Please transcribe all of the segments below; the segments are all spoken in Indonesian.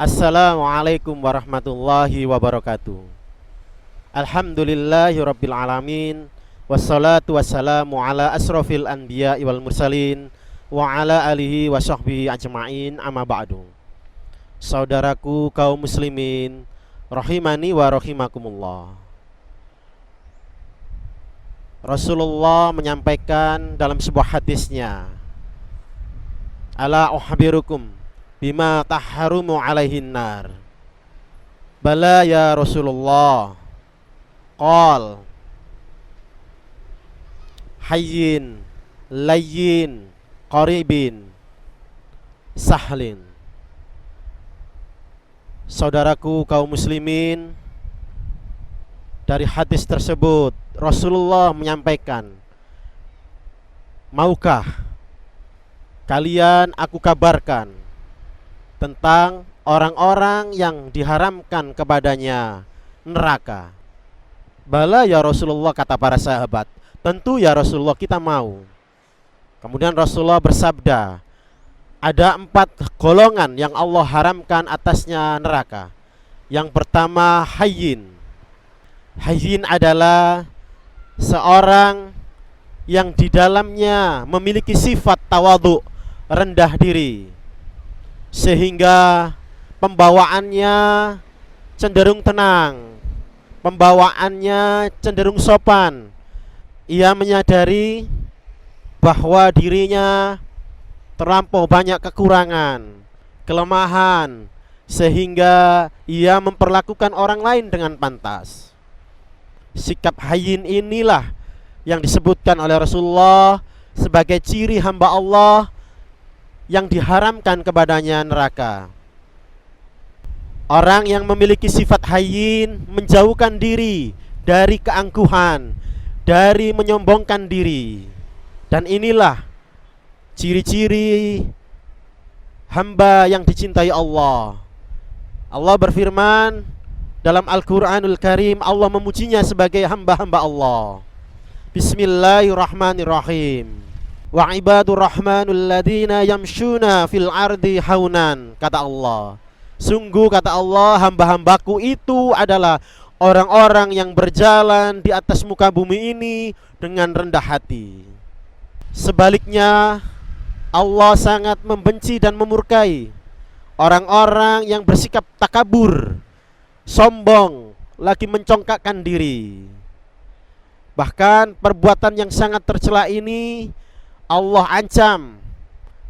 Assalamualaikum warahmatullahi wabarakatuh. Alhamdulillahirabbil alamin. Wassalatu wassalamu ala asrofil anbiya wal mursalin wa ala alihi wa sahbihi ajma'in, amma ba'du. Saudaraku kaum muslimin rahimani wa rahimakumullah. Rasulullah menyampaikan dalam sebuah hadisnya, ala uhbirukum bima tahharumu alaihin nar. Bala ya Rasulullah. Qal hayyin layyin qaribin sahlin. Saudaraku kaum muslimin, dari hadis tersebut Rasulullah menyampaikan, maukah kalian aku kabarkan tentang orang-orang yang diharamkan kepadanya neraka? Bala ya Rasulullah, kata para sahabat, tentu ya Rasulullah, kita mau. Kemudian Rasulullah bersabda, ada 4 golongan yang Allah haramkan atasnya neraka. Yang pertama hayyin. Hayyin adalah seorang yang di dalamnya memiliki sifat tawadhu, rendah diri, sehingga pembawaannya cenderung tenang, pembawaannya cenderung sopan. Ia menyadari bahwa dirinya terlampau banyak kekurangan, kelemahan, sehingga ia memperlakukan orang lain dengan pantas. Sikap hayyin inilah yang disebutkan oleh Rasulullah sebagai ciri hamba Allah yang diharamkan kepadanya neraka. Orang yang memiliki sifat hayyin menjauhkan diri dari keangkuhan, dari menyombongkan diri. Dan inilah ciri-ciri hamba yang dicintai Allah. Allah berfirman dalam Al-Quranul Karim, Allah memujinya sebagai hamba-hamba Allah. Bismillahirrahmanirrahim. Wa ibadur rahmanul ladina yamshuna fil ardi haunan. Kata Allah, sungguh kata Allah, hamba-hambaku itu adalah orang-orang yang berjalan di atas muka bumi ini dengan rendah hati. Sebaliknya, Allah sangat membenci dan memurkai orang-orang yang bersikap takabur, sombong, lagi mencongkakkan diri. Bahkan perbuatan yang sangat tercela ini Allah ancam.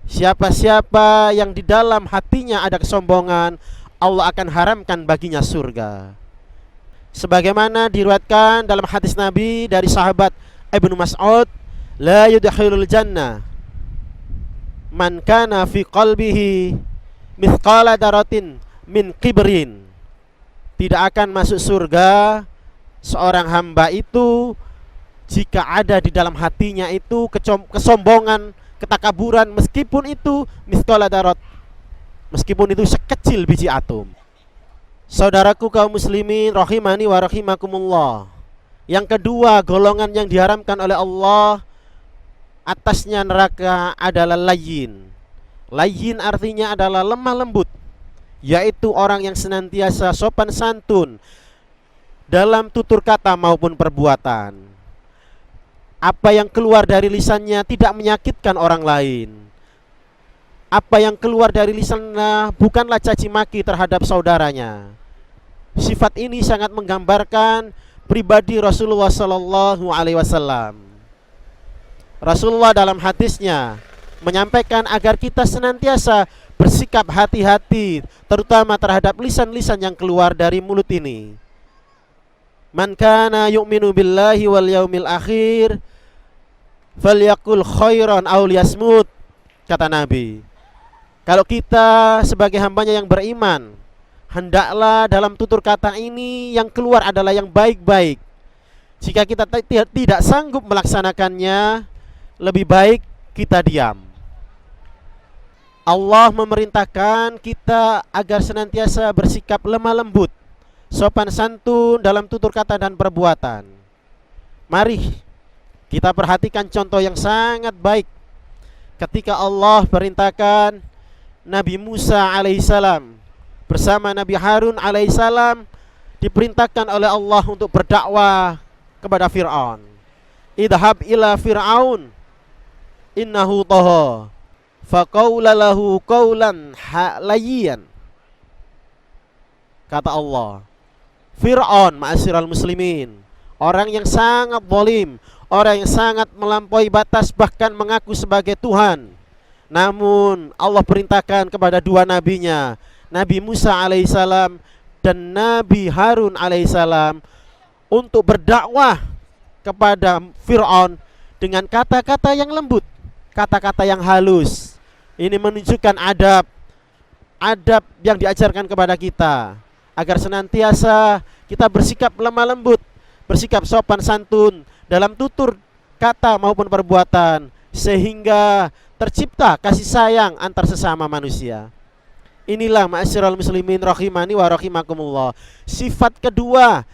Siapa-siapa yang di dalam hatinya ada kesombongan, Allah akan haramkan baginya surga. Sebagaimana diriwayatkan dalam hadis Nabi dari sahabat Ibnu Mas'ud, la yudkhilul jannah man kana fi qalbihi mithqala daratin min kibrin. Tidak akan masuk surga seorang hamba itu jika ada di dalam hatinya itu kesombongan, ketakaburan, meskipun itu mithqala darat, meskipun itu sekecil biji atom. Saudaraku kaum muslimin rahimani wa rahimakumullah. Yang kedua, golongan yang diharamkan oleh Allah atasnya neraka adalah layyin. Layyin artinya adalah lemah lembut, yaitu orang yang senantiasa sopan santun dalam tutur kata maupun perbuatan. Apa yang keluar dari lisannya tidak menyakitkan orang lain. Apa yang keluar dari lisannya bukanlah caci maki terhadap saudaranya. Sifat ini sangat menggambarkan pribadi Rasulullah sallallahu alaihi wasallam. Rasulullah dalam hadisnya menyampaikan agar kita senantiasa bersikap hati-hati, terutama terhadap lisan-lisan yang keluar dari mulut ini. Man kana yu'minu billahi wal yaumil akhir falyakul khairan aw liyasmut, kata Nabi. Kalau kita sebagai hambanya yang beriman, hendaklah dalam tutur kata ini yang keluar adalah yang baik-baik. Jika kita tidak sanggup melaksanakannya, lebih baik kita diam. Allah memerintahkan kita agar senantiasa bersikap lemah lembut, sopan santun dalam tutur kata dan perbuatan. Mari kita perhatikan contoh yang sangat baik ketika Allah perintahkan Nabi Musa alaihissalam bersama Nabi Harun alaihissalam diperintahkan oleh Allah untuk berdakwah kepada Fir'aun. Idhab ila Fir'aun innahu tagha faqaula lahu qawlan layyan. Kata Allah, Fir'aun, ma'asyiral muslimin, orang yang sangat zalim, orang yang sangat melampaui batas, bahkan mengaku sebagai Tuhan. Namun Allah perintahkan kepada dua nabinya, Nabi Musa alaihissalam dan Nabi Harun alaihissalam, untuk berdakwah kepada Fir'aun dengan kata-kata yang lembut, kata-kata yang halus. Ini menunjukkan adab yang diajarkan kepada kita, agar senantiasa kita bersikap lemah lembut, bersikap sopan santun dalam tutur kata maupun perbuatan, sehingga tercipta kasih sayang antar sesama manusia. Inilah ma'asyiral muslimin rahimani wa rahimakumullah, sifat kedua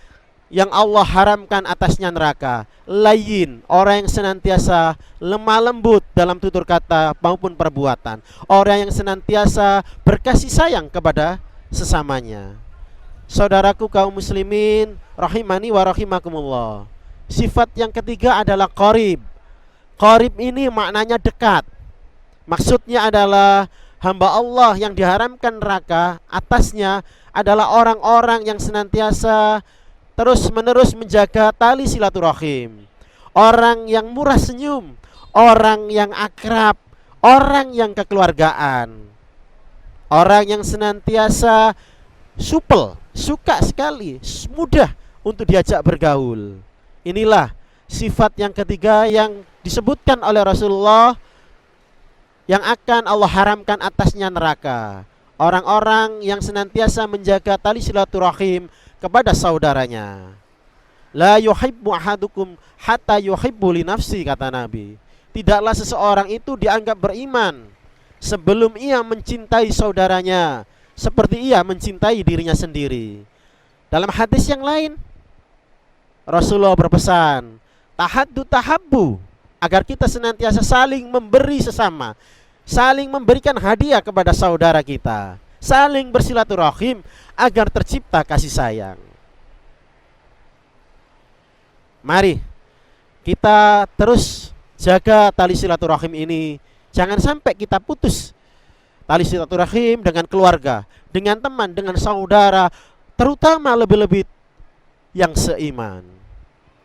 yang Allah haramkan atasnya neraka, layyin, orang yang senantiasa lemah lembut dalam tutur kata maupun perbuatan, orang yang senantiasa berkasih sayang kepada sesamanya. Saudaraku kaum muslimin rahimani wa rahimakumullah, sifat yang ketiga adalah qarib. Qarib ini maknanya dekat. Maksudnya adalah hamba Allah yang diharamkan neraka atasnya adalah orang-orang yang senantiasa terus-menerus menjaga tali silaturahim, orang yang murah senyum, orang yang akrab, orang yang kekeluargaan, orang yang senantiasa supel, suka sekali, mudah untuk diajak bergaul. Inilah sifat yang ketiga yang disebutkan oleh Rasulullah yang akan Allah haramkan atasnya neraka. Orang-orang yang senantiasa menjaga tali silaturahim kepada saudaranya. La yuhibbu ahadukum hatta yuhibbu li nafsi, kata Nabi. Tidaklah seseorang itu dianggap beriman sebelum ia mencintai saudaranya seperti ia mencintai dirinya sendiri. Dalam hadis yang lain Rasulullah berpesan, tahaddu tahabbu, agar kita senantiasa saling memberi sesama, saling memberikan hadiah kepada saudara kita, saling bersilaturahim agar tercipta kasih sayang. Mari kita terus jaga tali silaturahim ini. Jangan sampai kita putus tali silaturahim dengan keluarga, dengan teman, dengan saudara, terutama lebih-lebih yang seiman.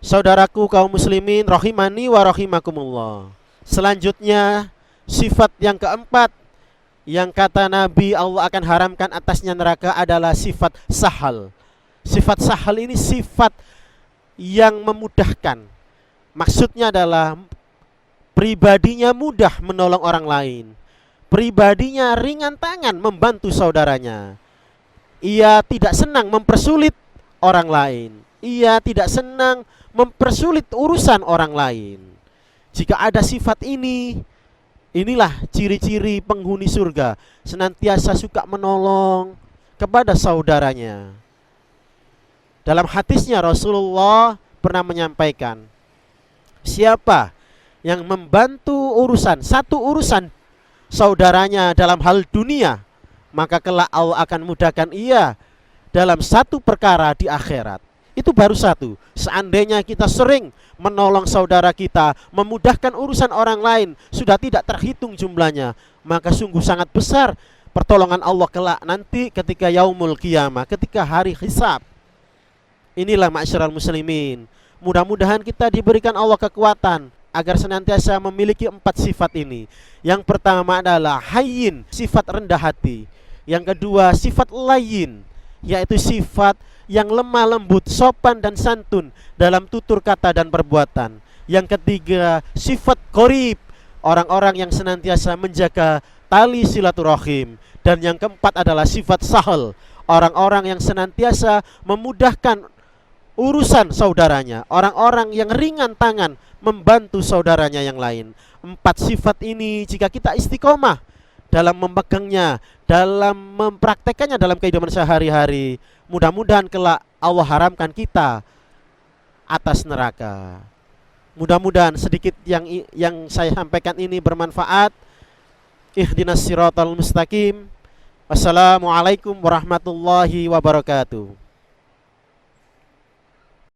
Saudaraku kaum muslimin rahimani wa rahimakumullah. Selanjutnya sifat yang keempat yang kata Nabi Allah akan haramkan atasnya neraka adalah sifat sahal. Sifat sahal ini sifat yang memudahkan. Maksudnya adalah pribadinya mudah menolong orang lain, pribadinya ringan tangan membantu saudaranya. Ia tidak senang mempersulit orang lain, ia tidak senang mempersulit urusan orang lain. Jika ada sifat ini, inilah ciri-ciri penghuni surga, senantiasa suka menolong kepada saudaranya. Dalam hadisnya Rasulullah pernah menyampaikan, siapa yang membantu satu urusan saudaranya dalam hal dunia, maka kelak Allah akan mudahkan ia dalam satu perkara di akhirat. Itu baru satu. Seandainya kita sering menolong saudara kita, memudahkan urusan orang lain, sudah tidak terhitung jumlahnya, maka sungguh sangat besar pertolongan Allah kelak nanti ketika yaumul qiyamah, ketika hari hisab. Inilah ma'asyiral muslimin, mudah-mudahan kita diberikan Allah kekuatan agar senantiasa memiliki 4 sifat ini. Yang pertama adalah hayyin, sifat rendah hati. Yang kedua sifat layyin, yaitu sifat yang lemah lembut, sopan dan santun dalam tutur kata dan perbuatan. Yang ketiga sifat qarib, orang-orang yang senantiasa menjaga tali silaturahim. Dan yang keempat adalah sifat sahal, orang-orang yang senantiasa memudahkan urusan saudaranya, orang-orang yang ringan tangan membantu saudaranya yang lain. 4 sifat ini jika kita istiqomah dalam memegangnya, dalam mempraktekannya dalam kehidupan sehari-hari, mudah-mudahan kelak Allah haramkan kita atas neraka. Mudah-mudahan sedikit yang saya sampaikan ini bermanfaat. Ihdinas siratal mustaqim. Wassalamualaikum warahmatullahi wabarakatuh.